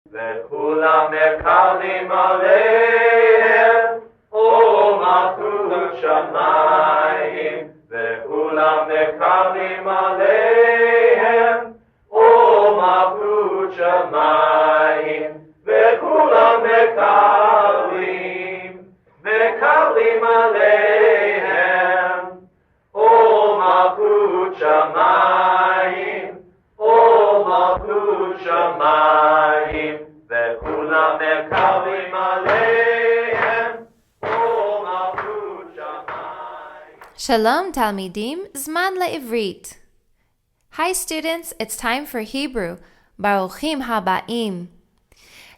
וכולם מקבלים עליהם, ומלכות שמיים, וכולם מקבלים עליהם, ומלכות שמיים, וכולם מקבלים עליהם, ומלכות שמיים, ומלכות שמיים, וכולם מקבלים עליהם, ומלכות שמיים. Shalom Talmidim, Zman LeIvrit. Hi students, it's time for Hebrew. Baruchim Habaim.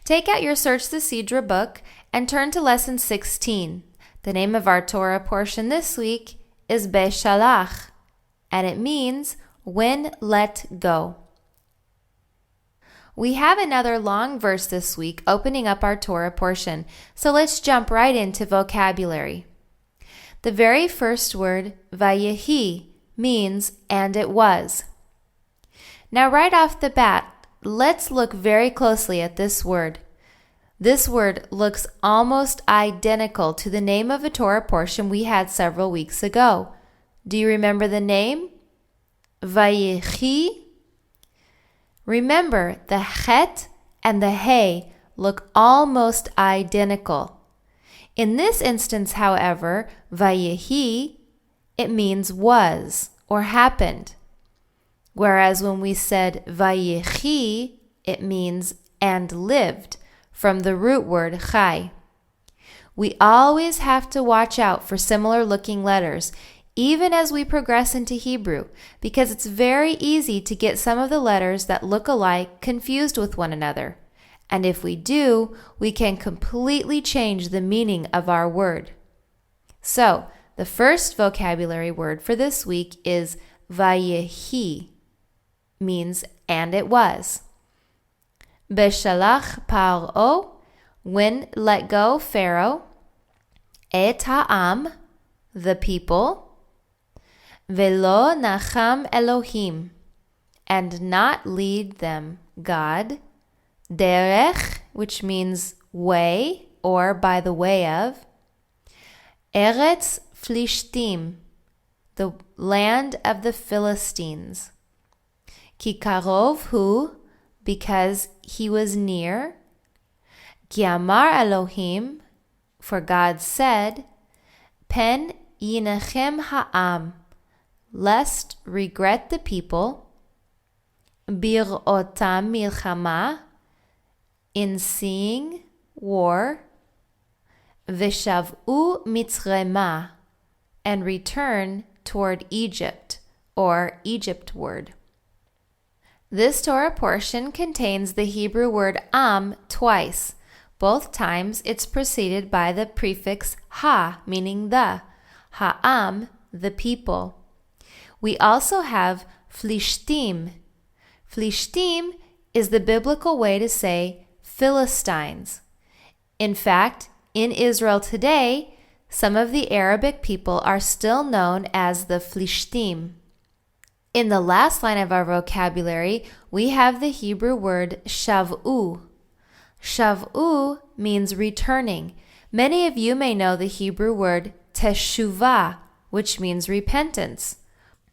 Take out your Search the Sidra book and turn to lesson 16. The name of our Torah portion this week is Beshalach, and it means when let go. We have another long verse this week opening up our Torah portion, so let's jump right into vocabulary. The very first word, vayehi, means and it was. Now right off the bat, let's look very closely at this word. This word looks almost identical to the name of a Torah portion we had several weeks ago. Do you remember the name? Vayechi. Remember, the chet and the hey look almost identical. In this instance, however, vayehi, it means was or happened. Whereas when we said vayechi, it means and lived, from the root word chai. We always have to watch out for similar looking letters, even as we progress into Hebrew, because it's very easy to get some of the letters that look alike confused with one another. And if we do, we can completely change the meaning of our word. So, the first vocabulary word for this week is vayehi, means and it was. Beshalach Paro, when let go Pharaoh. Et ha'am, the people. Velo nacham Elohim, and not lead them God. Derech, which means way or by the way of. Eretz Flishtim, the land of the Philistines. Ki karov hu, because he was near. Ki amar Elohim, for God said, Pen yinechem ha'am, lest regret the people. Bir'otam milchama, in seeing war. Vishav'u mitzrema, and return toward Egypt, or Egyptward. This Torah portion contains the Hebrew word am twice. Both times it's preceded by the prefix ha, meaning the. Ha'am, the people. We also have Flishtim. Flishtim is the biblical way to say Philistines. In fact, in Israel today, some of the Arabic people are still known as the Flishtim. In the last line of our vocabulary, we have the Hebrew word shav'u. Shav'u means returning. Many of you may know the Hebrew word teshuvah, which means repentance.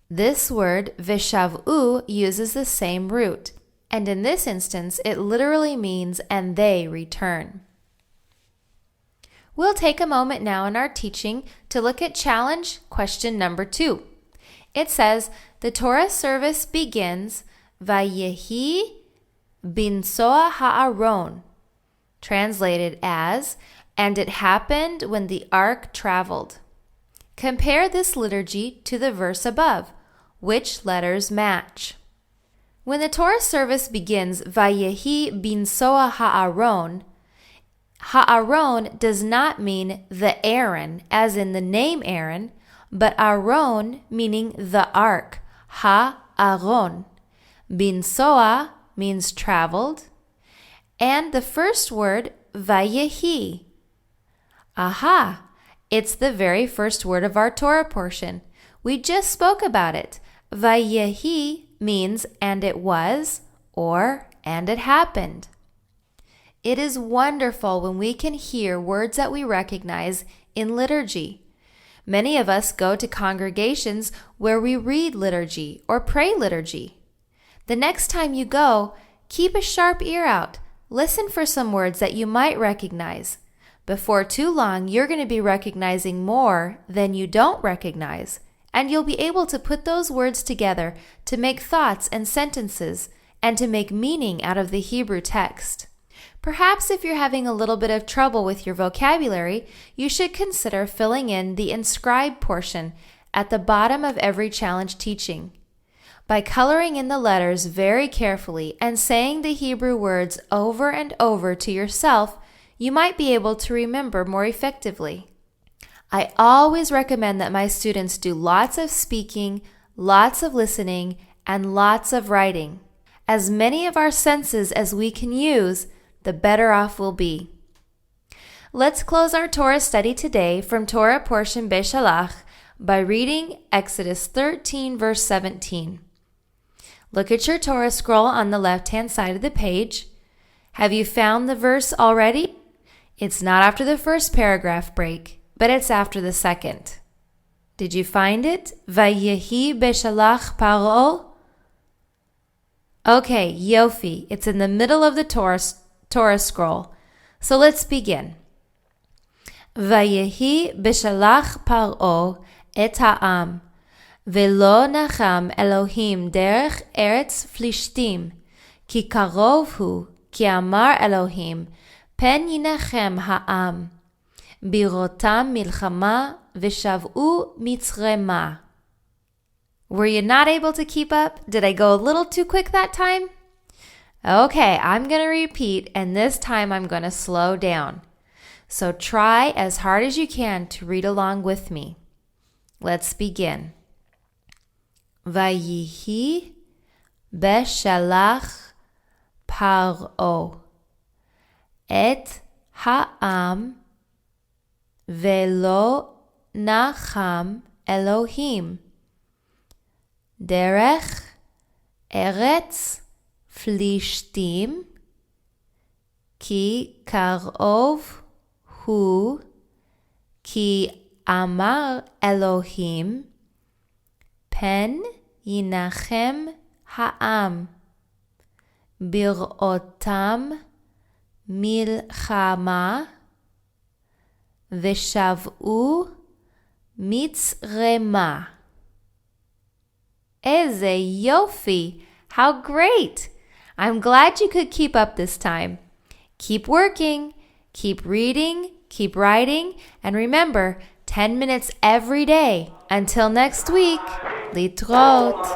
This word, vishav'u, uses the same root, and in this instance, it literally means and they return. We'll take a moment now in our teaching to look at challenge question number 2. It says, the Torah service begins, Vayehi binsoa ha'aron, translated as, and it happened when the ark traveled. Compare this liturgy to the verse above. Which letters match? When the Torah service begins, Vayehi binsoa ha'aron, ha'aron does not mean the Aaron, as in the name Aaron, but Aron meaning the ark, ha'aron. Binsoa means traveled, and the first word, vayehi. Aha! It's the very first word of our Torah portion. We just spoke about it. Vayehi means and it was, or and it happened. It is wonderful when we can hear words that we recognize in liturgy. Many of us go to congregations where we read liturgy or pray liturgy. The next time you go, keep a sharp ear out. Listen for some words that you might recognize. Before too long, you're going to be recognizing more than you don't recognize, and you'll be able to put those words together to make thoughts and sentences and to make meaning out of the Hebrew text. Perhaps if you're having a little bit of trouble with your vocabulary, you should consider filling in the inscribed portion at the bottom of every challenge teaching. By coloring in the letters very carefully and saying the Hebrew words over and over to yourself, you might be able to remember more effectively. I always recommend that my students do lots of speaking, lots of listening, and lots of writing. As many of our senses as we can use, the better off we'll be. Let's close our Torah study today from Torah portion Beshalach by reading Exodus 13, verse 17. Look at your Torah scroll on the left-hand side of the page. Have you found the verse already? It's not after the first paragraph break, but it's after the second. Did you find it? Vayehi Beshalach Paro? Okay, Yofi. It's in the middle of the Torah scroll. So let's begin. Vayehi Beshalach Paro et ha'am, velo nacham Elohim derech eretz Flishtim, ki karov hu, ki amar Elohim, pen yinachem ha'am, birotam milchama v'shav'u mitzrema. Were you not able to keep up? Did I go a little too quick that time? Okay, I'm going to repeat, and this time I'm going to slow down. So try as hard as you can to read along with me. Let's begin. Vayihi Beshalach Paro et ha'am velo nacham Elohim derech eretz Flishtim ki karov hu ki amar Elohim pen yinachem ha'am birotam milchama v'shav'u mitzrema. Eze yofi! How great! I'm glad you could keep up this time. Keep working, keep reading, keep writing, and remember, 10 minutes every day. Until next week, litrot.